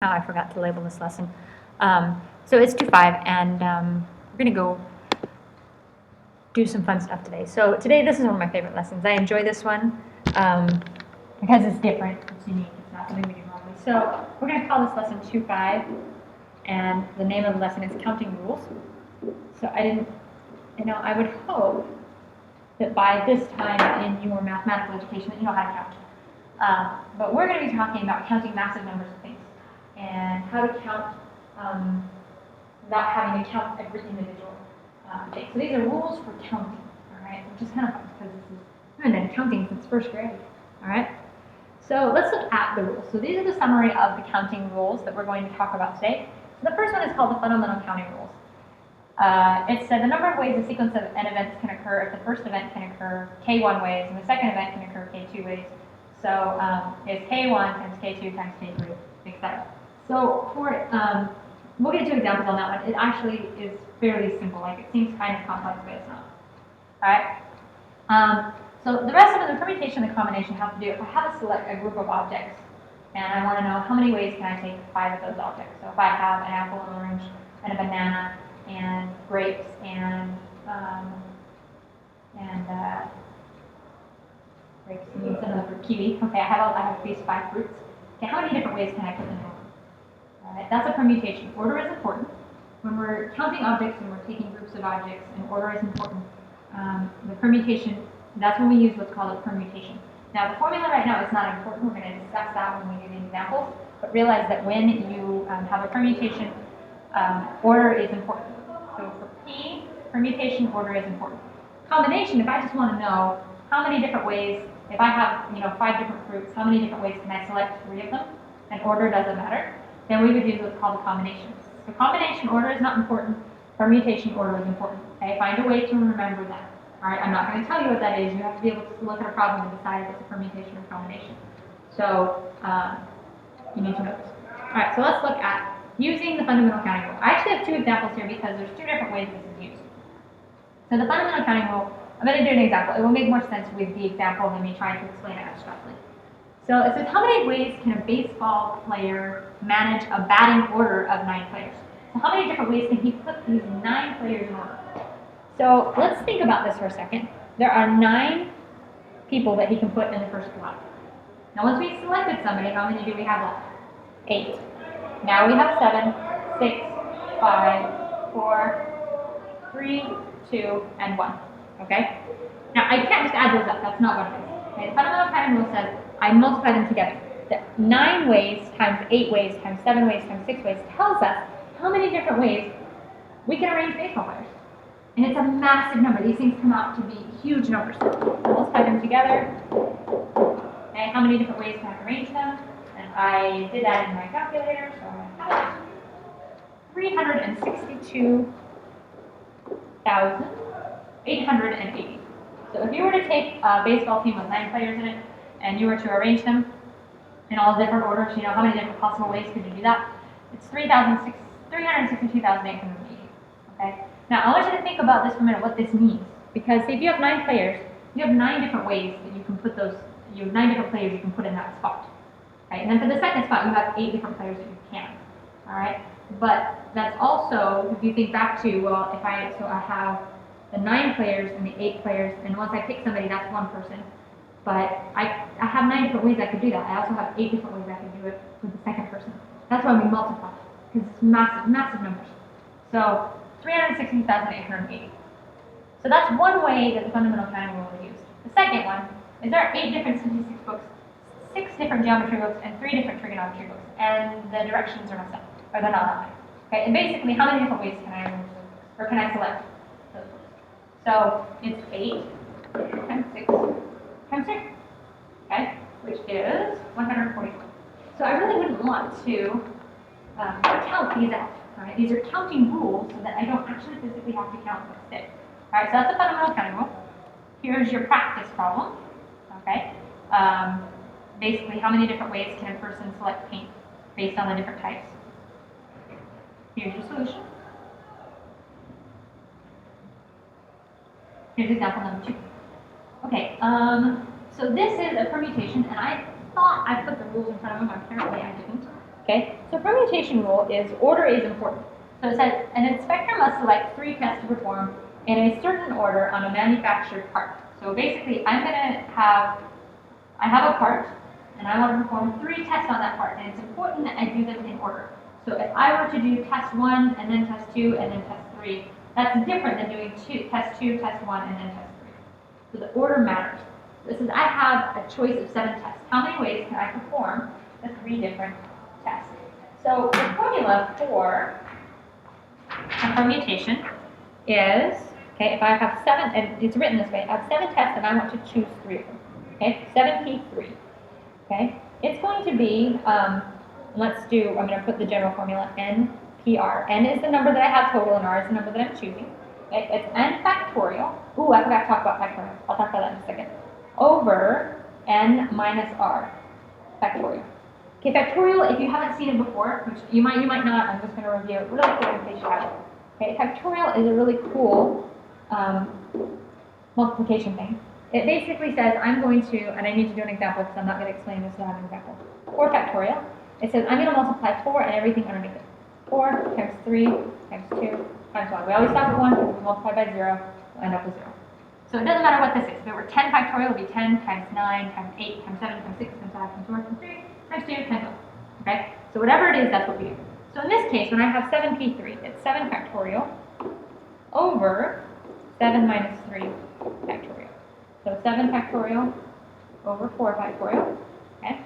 Oh, I forgot to label this lesson. So it's 2-5, and we're going to go do some fun stuff today. So today, this is one of my favorite lessons. I enjoy this one because it's different. It's unique. It's not something we do normally. So we're going to call this lesson 2-5, and the name of the lesson is Counting Rules. So I would hope that by this time in your mathematical education that you know how to count. But we're going to be talking about counting massive numbers of things and how to count without having to count every individual thing. So these are rules for counting, all right? Which is kind of fun because I've been counting since first grade, all right? So let's look at the rules. So these are the summary of the counting rules that we're going to talk about today. So the first one is called the fundamental counting rules. It said the number of ways a sequence of n events can occur if the first event can occur k1 ways and the second event can occur k2 ways. So it's k1 times k2 times k3, etc. So we'll get to examples on that one. It actually is fairly simple. Like, it seems kind of complex, but it's not. All right. So the rest of the permutation and the combination have to do, if I have a group of objects, and I want to know how many ways can I take 5 of those objects. So if I have an apple, an orange, and a banana, and grapes, and grapes means another kiwi. Okay, I have these 5 fruits. Okay, how many different ways can I put them in? All right, that's a permutation. Order is important. When we're counting objects and we're taking groups of objects, and order is important. The permutation, that's when we use what's called a permutation. Now, the formula right now is not important. We're going to discuss that when we do the examples. But realize that when you have a permutation, order is important. So for P, permutation, order is important. Combination, if I just want to know how many different ways, if I have 5 different fruits, how many different ways can I select 3 of them, and order doesn't matter, then we would use what's called a combination. So combination order is not important, permutation order is important. Okay, find a way to remember that. All right, I'm not going to tell you what that is. You have to be able to look at a problem and decide if it's a permutation or combination. So you need to know this. All right, so let's look at using the fundamental counting rule. I actually have 2 examples here because there's 2 different ways this is used. So the fundamental counting rule, I'm going to do an example. It will make more sense with the example than me trying to explain it abstractly. So it says, how many ways can a baseball player manage a batting order of 9 players? So how many different ways can he put these 9 players in order? So let's think about this for a second. There are 9 people that he can put in the first slot. Now once we've selected somebody, how many do we have left? 8. Now we have 7, 6, 5, 4, 3, 2, and 1. Okay? Now I can't just add those up. That's not what it is. Okay? The fundamental counting rule says I multiply them together. The 9 ways times 8 ways times 7 ways times 6 ways tells us how many different ways we can arrange baseball players. And it's a massive number. These things come out to be huge numbers. Multiply them together. Okay, how many different ways can I arrange them? And I did that in my calculator, so I have 362,880. So if you were to take a baseball team with 9 players in it, and you were to arrange them in all different orders, how many different possible ways could you do that? It's 362,880. Okay? Now, I want you to think about this for a minute, what this means. Because if you have 9 players, you have 9 different ways that you can put you have 9 different players you can put in that spot. Right? And then for the second spot, you have 8 different players that you can. All right? But that's also, if you think back to, well, I have the 9 players and the 8 players, and once I pick somebody, that's one person. But I have 9 different ways I could do that. I also have 8 different ways I could do it with the second person. That's why we multiply, because it's massive, massive numbers. So 360,880. So that's one way that the fundamental counting rule is used. The second one is there are 8 different statistics books, 6 different geometry books, and 3 different trigonometry books, and the directions are messed up, or they're not that way. Okay, and basically, how many different ways can I arrange those books, or can I select those books? So it's 8 times 6 times 3, okay, which is 144. So I really wouldn't want to count these out. Right? These are counting rules so that I don't actually physically have to count what's there. All right, so that's a fundamental counting rule. Here's your practice problem. Okay, basically, how many different ways can a person select paint based on the different types? Here's your solution. Here's example number 2. Okay, so this is a permutation, and I thought I put the rules in front of them. Apparently, I didn't. Okay, so permutation rule is order is important. So it says an inspector must select 3 tests to perform in a certain order on a manufactured part. So basically, I have a part, and I want to perform 3 tests on that part, and it's important that I do them in order. So if I were to do test 1, and then test 2, and then test 3, that's different than doing test 2, test 1, and then test 3. So the order matters. This is, I have a choice of 7 tests. How many ways can I perform the 3 different tests? So the formula for a permutation is, okay, if I have 7, and it's written this way, I have 7 tests and I want to choose 3 of them. Okay, 7P3. Okay, it's going to be, I'm going to put the general formula, NPR. N is the number that I have total, and R is the number that I'm choosing. Okay, it's N factorial. Ooh, I forgot to talk about factorial. I'll talk about that in a second. Over N minus R factorial. Okay, factorial, if you haven't seen it before, which you might not, I'm just going to review it really quick in case you haven't. Okay, factorial is a really cool multiplication thing. It basically says I'm going to, and I need to do an example because I'm not going to explain this without an example. 4 factorial, it says I'm going to multiply 4 and everything underneath it. 4 times 3 times 2 times 1. We always stop at 1 because we multiply by 0, we'll end up with 0. So it doesn't matter what this is. If it were 10 factorial, it would be 10 times 9 times 8 times 7 times 6 times 5 times 4 times 3 times 2 times 1. Okay? So whatever it is, that's what we do. So in this case, when I have 7p3, it's 7 factorial over 7 minus 3 factorial. So 7 factorial over 4 factorial. Okay?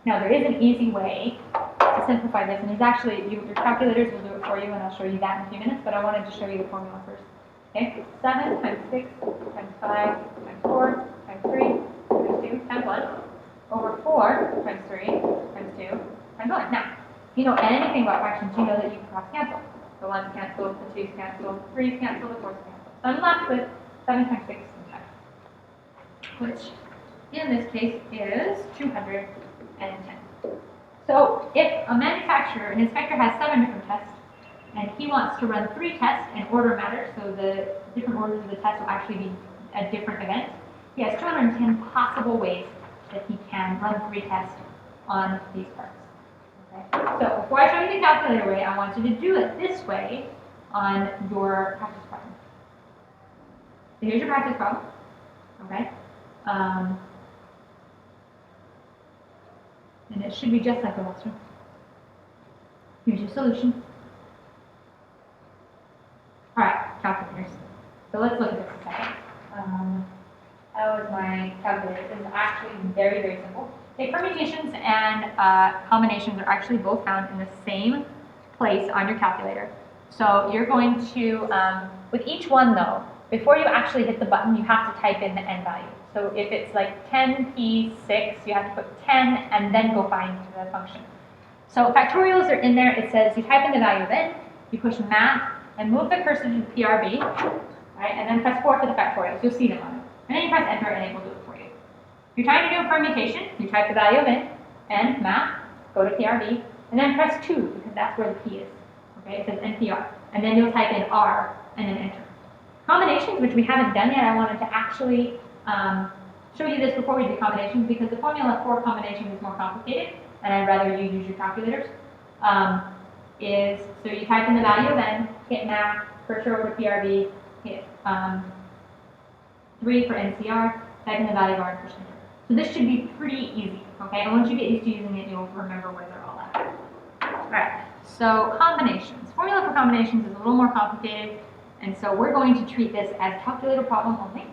Now there is an easy way to simplify this, and there's actually, your calculators will do it for you, and I'll show you that in a few minutes, but I wanted to show you the formula first. Okay? 7 times 6 times 5 times 4 times 3 times 2 times 1 over 4 times 3 times 2 times 1. Now, if you know anything about fractions, you know that you can cross cancel. The 1's cancel, the 2's cancel, the 3's cancel, the 4's cancel. So I'm left with 7 times 6 times 5, which in this case is 210. So if a manufacturer, an inspector has 7 different tests, and he wants to run 3 tests, and order matters, so the different orders of the tests will actually be a different event, he has 210 possible ways that he can run 3 tests on these parts. Okay? So before I show you the calculator way, I want you to do it this way on your practice problem. So here's your practice problem. Okay? And it should be just like the last one. Here's your solution. All right, calculators. So let's look at this a second. That was my calculator. This is actually very, very simple. Okay, permutations and combinations are actually both found in the same place on your calculator. So you're going to, with each one though, before you actually hit the button, you have to type in the n value. So if it's like 10p6, you have to put 10 and then go find the function. So factorials are in there. It says you type in the value of n, you push math, and move the cursor to the PRB, right, and then press 4 for the factorials. You'll see them on it. And then you press enter and it will do it for you. If you're trying to do a permutation, you type the value of n, math, go to PRB, and then press 2 because that's where the p is. Okay, it says NPR. And then you'll type in R and then enter. Combinations, which we haven't done yet, I wanted to actually show you this before we do combinations because the formula for combinations is more complicated and I'd rather you use your calculators. So you type in the value of n, hit math, cursor over to PRB, hit 3 for NCR, type in the value of R and push enter. So this should be pretty easy, okay? And once you get used to using it, you'll remember where they're all at. Alright, so combinations. Formula for combinations is a little more complicated, and so we're going to treat this as calculator problem only.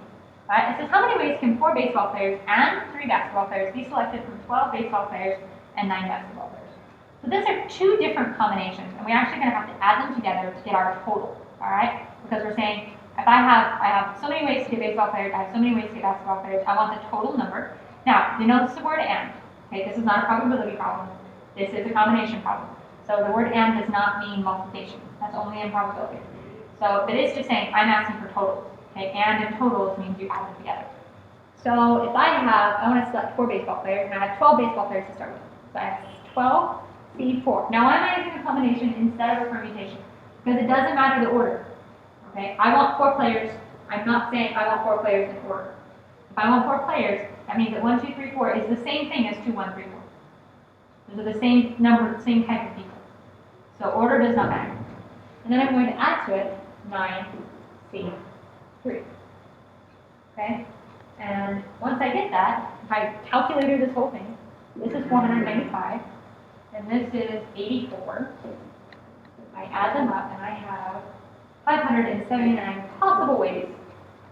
It says how many ways can 4 baseball players and 3 basketball players be selected from 12 baseball players and 9 basketball players? So these are 2 different combinations, and we're actually going to have to add them together to get our total, all right? Because we're saying, if I have so many ways to get baseball players, I have so many ways to get basketball players, I want the total number. Now, you notice the word and, okay? This is not a probability problem. This is a combination problem. So the word and does not mean multiplication. That's only in probability. So it is just saying, I'm asking for totals, okay? And in totals means you add them together. So if I want to select 4 baseball players, and I have 12 baseball players to start with. So I have 12, C4. Now why am I using a combination instead of a permutation? Because it doesn't matter the order. Okay, I want 4 players. I'm not saying I want 4 players in order. If I want 4 players, that means that 1, 2, 3, 4 is the same thing as 2, 1, 3, 4. Those are the same number, same type of people. So order does not matter. And then I'm going to add to it 9C3. Okay? And once I get that, if I calculated this whole thing, this is 495, and this is 84. I add them up, and I have 579 possible ways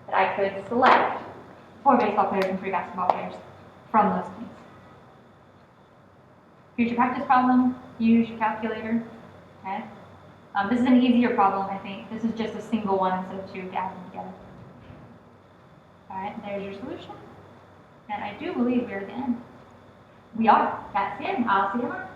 that I could select 4 baseball players and 3 basketball players from those teams. Here's your practice problem. Use your calculator. Okay? This is an easier problem, I think. This is just a single one instead of 2 to add them together. All right, there's your solution. And I do believe we're at the end. We are. That's the end. I'll see you tomorrow.